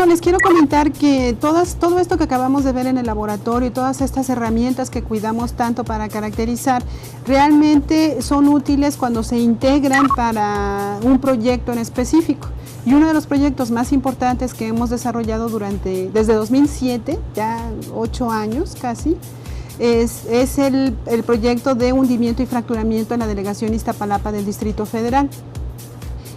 les quiero comentar que todo esto que acabamos de ver en el laboratorio y todas estas herramientas que cuidamos tanto para caracterizar, realmente son útiles cuando se integran para un proyecto en específico. Y uno de los proyectos más importantes que hemos desarrollado desde 2007, ya 8 años casi, es el proyecto de hundimiento y fracturamiento en la delegación Iztapalapa del Distrito Federal.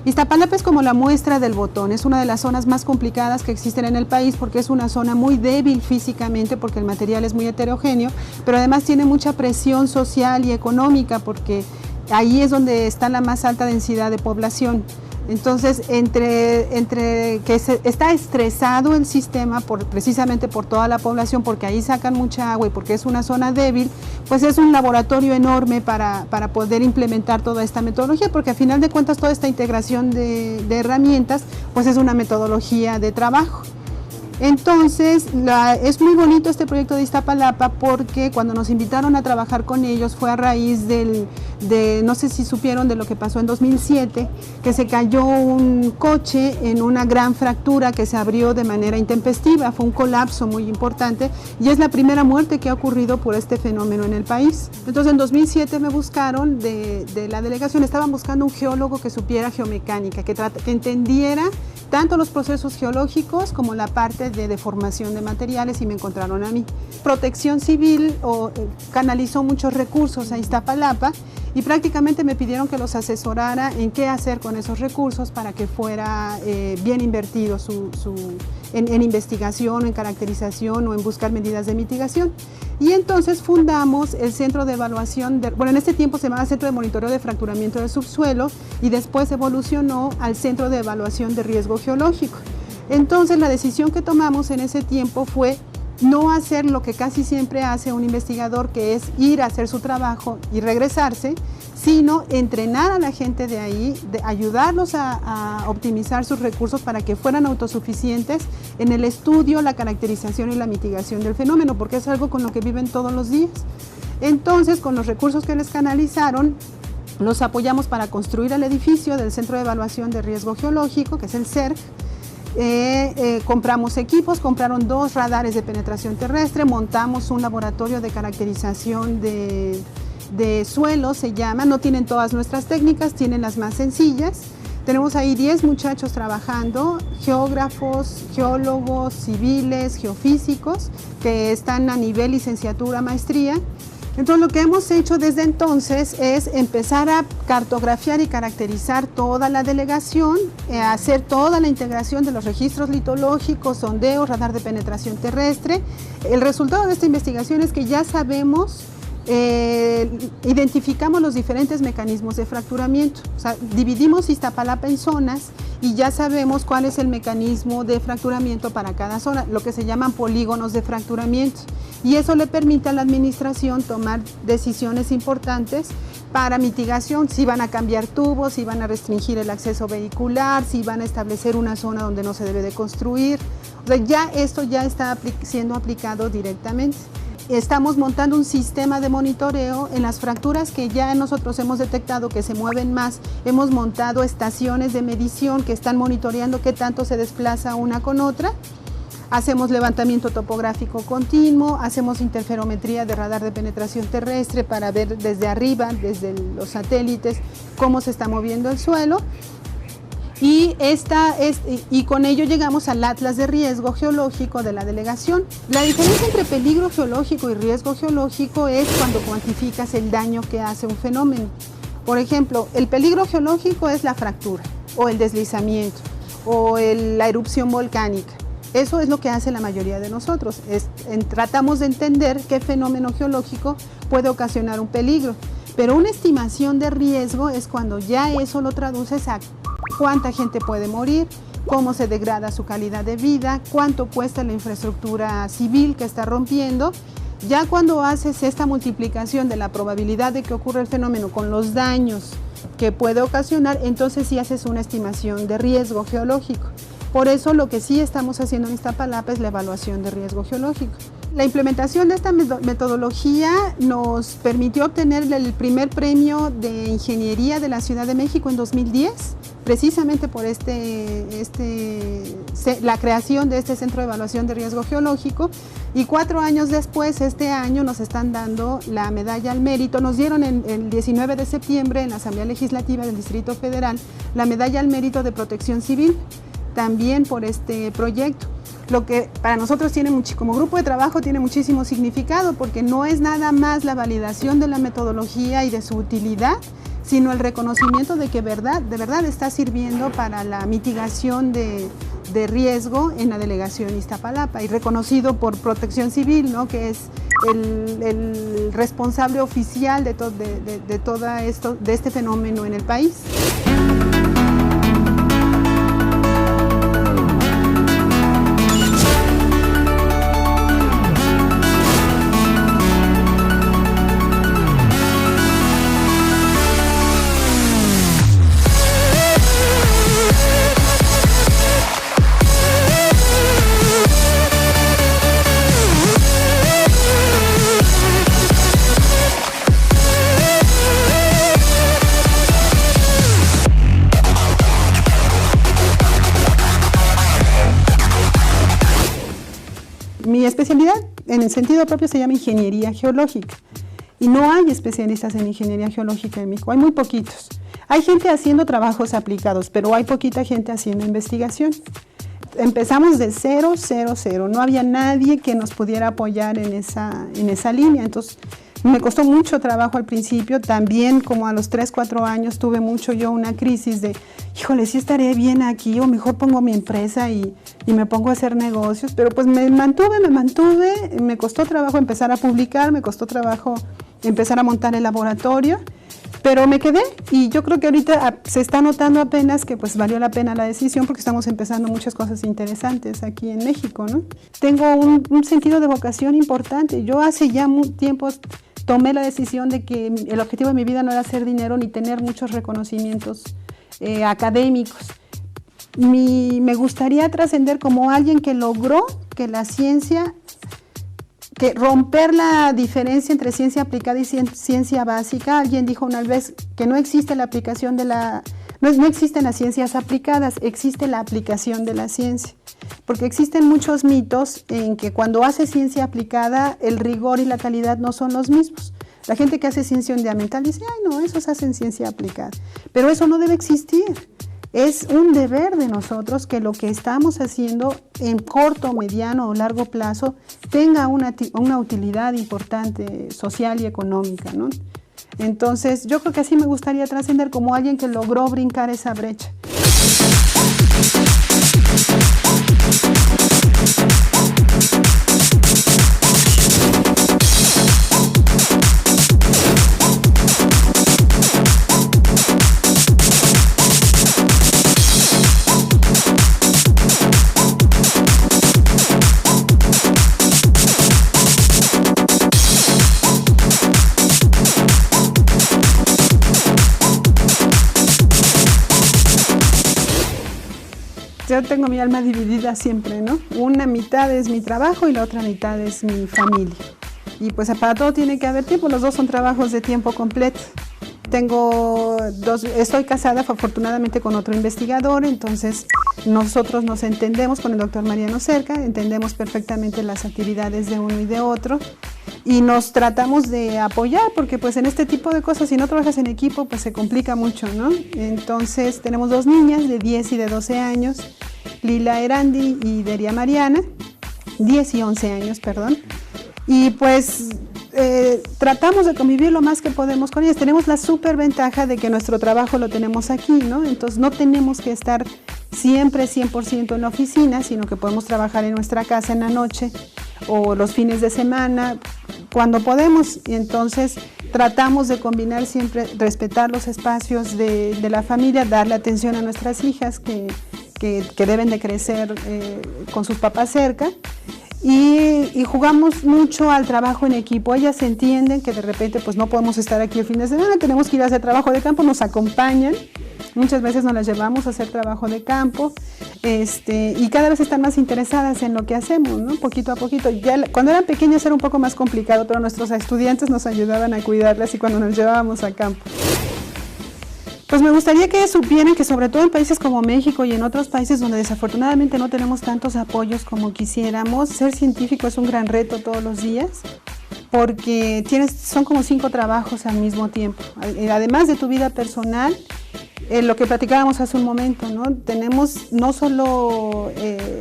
Iztapalapa es como la muestra del botón, es una de las zonas más complicadas que existen en el país porque es una zona muy débil físicamente porque el material es muy heterogéneo, pero además tiene mucha presión social y económica porque ahí es donde está la más alta densidad de población. Entonces, entre que está estresado el sistema precisamente por toda la población, porque ahí sacan mucha agua y porque es una zona débil, pues es un laboratorio enorme para poder implementar toda esta metodología, porque al final de cuentas toda esta integración de herramientas, pues es una metodología de trabajo. Entonces, es muy bonito este proyecto de Iztapalapa porque cuando nos invitaron a trabajar con ellos fue a raíz no sé si supieron de lo que pasó en 2007, que se cayó un coche en una gran fractura que se abrió de manera intempestiva, fue un colapso muy importante y es la primera muerte que ha ocurrido por este fenómeno en el país. Entonces, en 2007 me buscaron de la delegación, estaban buscando un geólogo que supiera geomecánica, que entendiera tanto los procesos geológicos como la parte de deformación de materiales y me encontraron a mí. Protección Civil canalizó muchos recursos a Iztapalapa y prácticamente me pidieron que los asesorara en qué hacer con esos recursos para que fuera bien invertido en investigación, en caracterización o en buscar medidas de mitigación. Y entonces fundamos el Centro de Evaluación, en este tiempo se llamaba Centro de Monitoreo de Fracturamiento del Subsuelo y después evolucionó al Centro de Evaluación de Riesgo Geológico. Entonces la decisión que tomamos en ese tiempo fue no hacer lo que casi siempre hace un investigador, que es ir a hacer su trabajo y regresarse, sino entrenar a la gente de ahí, ayudarlos a optimizar sus recursos para que fueran autosuficientes en el estudio, la caracterización y la mitigación del fenómeno, porque es algo con lo que viven todos los días. Entonces, con los recursos que les canalizaron, los apoyamos para construir el edificio del Centro de Evaluación de Riesgo Geológico, que es el CERG. Compramos equipos, compraron 2 radares de penetración terrestre, montamos un laboratorio de caracterización de suelo, se llama, no tienen todas nuestras técnicas, tienen las más sencillas. Tenemos ahí 10 muchachos trabajando, geógrafos, geólogos, civiles, geofísicos, que están a nivel licenciatura, maestría. Entonces, lo que hemos hecho desde entonces es empezar a cartografiar y caracterizar toda la delegación, hacer toda la integración de los registros litológicos, sondeos, radar de penetración terrestre. El resultado de esta investigación es que ya sabemos, identificamos los diferentes mecanismos de fracturamiento. O sea, dividimos Iztapalapa en zonas y ya sabemos cuál es el mecanismo de fracturamiento para cada zona, lo que se llaman polígonos de fracturamiento. Y eso le permite a la administración tomar decisiones importantes para mitigación, si van a cambiar tubos, si van a restringir el acceso vehicular, si van a establecer una zona donde no se debe de construir. O sea, esto ya está siendo aplicado directamente. Estamos montando un sistema de monitoreo en las fracturas que ya nosotros hemos detectado que se mueven más. Hemos montado estaciones de medición que están monitoreando qué tanto se desplaza una con otra. Hacemos levantamiento topográfico continuo, hacemos interferometría de radar de penetración terrestre para ver desde arriba, desde los satélites, cómo se está moviendo el suelo. Y con ello llegamos al Atlas de Riesgo Geológico de la delegación. La diferencia entre peligro geológico y riesgo geológico es cuando cuantificas el daño que hace un fenómeno. Por ejemplo, el peligro geológico es la fractura, o el deslizamiento, o la erupción volcánica. Eso es lo que hace la mayoría de nosotros. Tratamos de entender qué fenómeno geológico puede ocasionar un peligro. Pero una estimación de riesgo es cuando ya eso lo traduces a cuánta gente puede morir, cómo se degrada su calidad de vida, cuánto cuesta la infraestructura civil que está rompiendo. Ya cuando haces esta multiplicación de la probabilidad de que ocurra el fenómeno con los daños que puede ocasionar, entonces sí haces una estimación de riesgo geológico. Por eso lo que sí estamos haciendo en Iztapalapa es la evaluación de riesgo geológico. La implementación de esta metodología nos permitió obtener el primer premio de ingeniería de la Ciudad de México en 2010, precisamente por la creación de este Centro de Evaluación de Riesgo Geológico, y 4 años después, este año, nos están dando la medalla al mérito. Nos dieron el 19 de septiembre en la Asamblea Legislativa del Distrito Federal la medalla al mérito de Protección Civil, también por este proyecto. Lo que para nosotros como grupo de trabajo tiene muchísimo significado, porque no es nada más la validación de la metodología y de su utilidad, sino el reconocimiento de que de verdad está sirviendo para la mitigación de riesgo en la delegación Iztapalapa, y reconocido por Protección Civil, ¿no?, que es el responsable oficial de todo esto, de este fenómeno en el país. Mi especialidad, en el sentido propio, se llama Ingeniería Geológica, y no hay especialistas en Ingeniería Geológica en México, hay muy poquitos. Hay gente haciendo trabajos aplicados, pero hay poquita gente haciendo investigación. Empezamos de cero, no había nadie que nos pudiera apoyar en esa línea, entonces me costó mucho trabajo al principio. También como a los 3, 4 años tuve una crisis de, híjole, sí estaré bien aquí, o mejor pongo mi empresa y me pongo a hacer negocios, pero pues me mantuve, me costó trabajo empezar a publicar, me costó trabajo empezar a montar el laboratorio, pero me quedé, y yo creo que ahorita se está notando apenas que pues valió la pena la decisión, porque estamos empezando muchas cosas interesantes aquí en México, ¿no? Tengo un sentido de vocación importante. Yo hace ya tiempo tomé la decisión de que el objetivo de mi vida no era hacer dinero ni tener muchos reconocimientos académicos. Me gustaría trascender como alguien que logró que la ciencia, que romper la diferencia entre ciencia aplicada y ciencia básica. Alguien dijo una vez que no existe la aplicación no existen las ciencias aplicadas, existe la aplicación de la ciencia. Porque existen muchos mitos en que cuando hace ciencia aplicada, el rigor y la calidad no son los mismos. La gente que hace ciencia fundamental dice, ay no, eso se hace en ciencia aplicada. Pero eso no debe existir. Es un deber de nosotros que lo que estamos haciendo en corto, mediano o largo plazo tenga una utilidad importante social y económica, ¿no? Entonces, yo creo que así me gustaría trascender como alguien que logró brincar esa brecha. Yo tengo mi alma dividida siempre, ¿no? Una mitad es mi trabajo y la otra mitad es mi familia. Y pues para todo tiene que haber tiempo, los dos son trabajos de tiempo completo. Estoy casada afortunadamente con otro investigador, entonces nosotros nos entendemos con el doctor Mariano Cerca, entendemos perfectamente las actividades de uno y de otro, y nos tratamos de apoyar, porque pues en este tipo de cosas, si no trabajas en equipo, pues se complica mucho, ¿no? Entonces tenemos 2 niñas de 10 y de 12 años, Lila Erandi y Deria Mariana, 10 y 11 años, perdón, y pues tratamos de convivir lo más que podemos con ellas. Tenemos la súper ventaja de que nuestro trabajo lo tenemos aquí, ¿no? Entonces no tenemos que estar siempre 100% en la oficina, sino que podemos trabajar en nuestra casa en la noche o los fines de semana, cuando podemos. Y entonces tratamos de combinar siempre, respetar los espacios de la familia, darle atención a nuestras hijas que deben de crecer con sus papás cerca. Y jugamos mucho al trabajo en equipo. Ellas entienden que de repente pues no podemos estar aquí el fin de semana, tenemos que ir a hacer trabajo de campo, nos acompañan, muchas veces nos las llevamos a hacer trabajo de campo, y cada vez están más interesadas en lo que hacemos, ¿no? Poquito a poquito. Ya cuando eran pequeñas era un poco más complicado, pero nuestros estudiantes nos ayudaban a cuidarlas y cuando nos llevábamos a campo. Pues me gustaría que supieran que sobre todo en países como México y en otros países donde desafortunadamente no tenemos tantos apoyos como quisiéramos, ser científico es un gran reto todos los días, porque son como 5 trabajos al mismo tiempo. Además de tu vida personal, lo que platicábamos hace un momento, ¿no? Tenemos no solo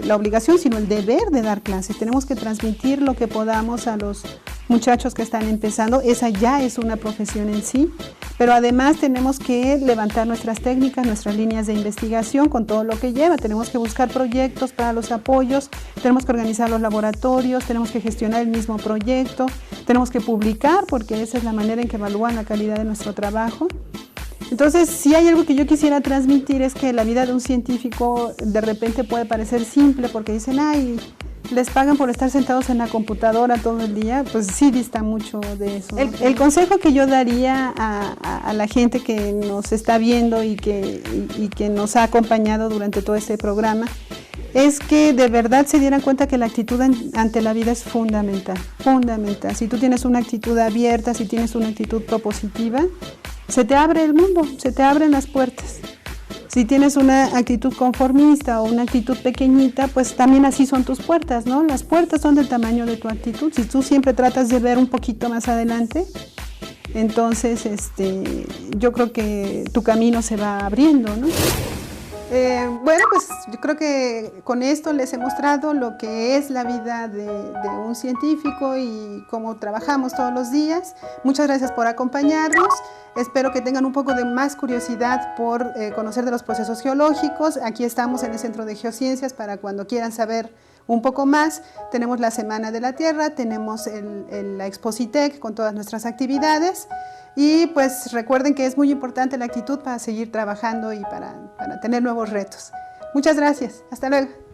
la obligación, sino el deber de dar clases. Tenemos que transmitir lo que podamos a los muchachos que están empezando. Esa ya es una profesión en sí, pero además tenemos que levantar nuestras técnicas, nuestras líneas de investigación con todo lo que lleva. Tenemos que buscar proyectos para los apoyos, tenemos que organizar los laboratorios, tenemos que gestionar el mismo proyecto, tenemos que publicar, porque esa es la manera en que evalúan la calidad de nuestro trabajo. Entonces, si hay algo que yo quisiera transmitir es que la vida de un científico de repente puede parecer simple porque dicen, ay, les pagan por estar sentados en la computadora todo el día, pues sí dista mucho de eso. El consejo que yo daría a la gente que nos está viendo y que nos ha acompañado durante todo este programa es que de verdad se dieran cuenta que la actitud ante la vida es fundamental, fundamental. Si tú tienes una actitud abierta, si tienes una actitud propositiva, se te abre el mundo, se te abren las puertas. Si tienes una actitud conformista o una actitud pequeñita, pues también así son tus puertas, ¿no? Las puertas son del tamaño de tu actitud. Si tú siempre tratas de ver un poquito más adelante, entonces yo creo que tu camino se va abriendo, ¿no? Bueno, pues yo creo que con esto les he mostrado lo que es la vida de un científico y cómo trabajamos todos los días. Muchas gracias por acompañarnos. Espero que tengan un poco de más curiosidad por conocer de los procesos geológicos. Aquí estamos en el Centro de Geociencias para cuando quieran saber un poco más. Tenemos la Semana de la Tierra, tenemos la Expositec con todas nuestras actividades. Y pues recuerden que es muy importante la actitud para seguir trabajando y para tener nuevos retos. Muchas gracias. Hasta luego.